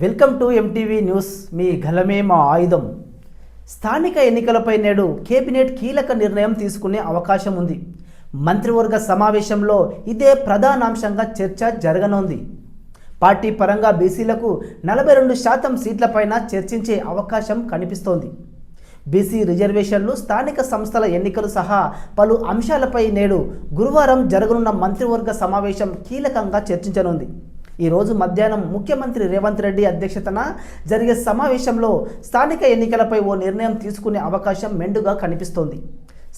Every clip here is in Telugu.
Welcome to MTV news. మీ గలమే మా ఆయుధం. స్థానిక ఎన్నికలపై నేడు కేబినెట్ కీలక నిర్ణయం తీసుకునే అవకాశం ఉంది. మంత్రివర్గ సమావేశంలో ఇదే ప్రధానాంశంగా చర్చ జరగనుంది. పార్టీ పరంగా బీసీలకు 42% సీట్లపైన చర్చించే అవకాశం కనిపిస్తోంది. బీసీ రిజర్వేషన్లు, స్థానిక సంస్థల ఎన్నికలు సహా పలు అంశాలపై నేడు గురువారం జరగనున్న మంత్రివర్గ సమావేశం కీలకంగా చర్చించనుంది. ఈరోజు మధ్యాహ్నం ముఖ్యమంత్రి రేవంత్ రెడ్డి అధ్యక్షతన జరిగే సమావేశంలో స్థానిక ఎన్నికలపై ఓ నిర్ణయం తీసుకునే అవకాశం మెండుగా కనిపిస్తోంది.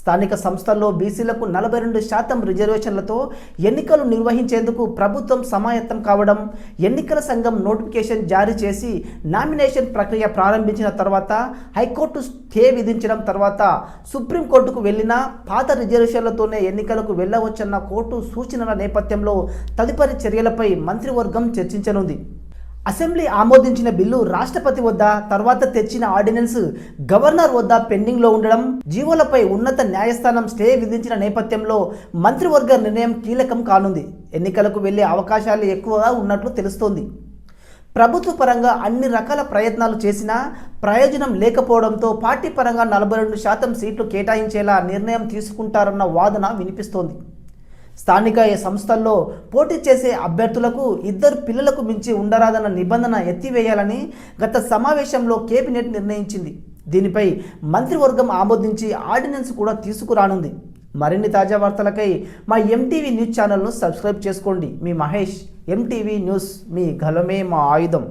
స్థానిక సంస్థల్లో బీసీలకు 42% రిజర్వేషన్లతో ఎన్నికలు నిర్వహించేందుకు ప్రభుత్వం సమాయత్తం కావడం, ఎన్నికల సంఘం నోటిఫికేషన్ జారీ చేసి నామినేషన్ ప్రక్రియ ప్రారంభించిన తర్వాత హైకోర్టు స్టే విధించడం తర్వాత సుప్రీంకోర్టుకు వెళ్లిన పాత రిజర్వేషన్లతోనే ఎన్నికలకు వెళ్లవచ్చన్న కోర్టు సూచనల నేపథ్యంలో తదుపరి చర్యలపై మంత్రివర్గం చర్చించనుంది. అసెంబ్లీ ఆమోదించిన బిల్లు రాష్ట్రపతి వద్ద, తర్వాత తెచ్చిన ఆర్డినెన్స్ గవర్నర్ వద్ద పెండింగ్లో ఉండడం, జీవోలపై ఉన్నత న్యాయస్థానం స్టే విధించిన నేపథ్యంలో మంత్రివర్గ నిర్ణయం కీలకం కానుంది. ఎన్నికలకు వెళ్లే అవకాశాలు ఎక్కువగా ఉన్నట్లు తెలుస్తోంది. ప్రభుత్వ పరంగా అన్ని రకాల ప్రయత్నాలు చేసినా ప్రయోజనం లేకపోవడంతో పార్టీ పరంగా 42% సీట్లు కేటాయించేలా నిర్ణయం తీసుకుంటారన్న వాదన వినిపిస్తోంది. స్థానిక సంస్థల్లో పోటీ చేసే అభ్యర్థులకు 2 పిల్లలకు మించి ఉండరాదన్న నిబంధన ఎత్తివేయాలని గత సమావేశంలో కేబినెట్ నిర్ణయించింది. దీనిపై మంత్రివర్గం ఆమోదించి ఆర్డినెన్స్ కూడా తీసుకురానుంది. మరిన్ని తాజా వార్తలకై మా ఎంటీవీ న్యూస్ ఛానల్ను సబ్స్క్రైబ్ చేసుకోండి. మీ మహేష్, ఎంటీవీ న్యూస్. మీ గలమే మా ఆయుధం.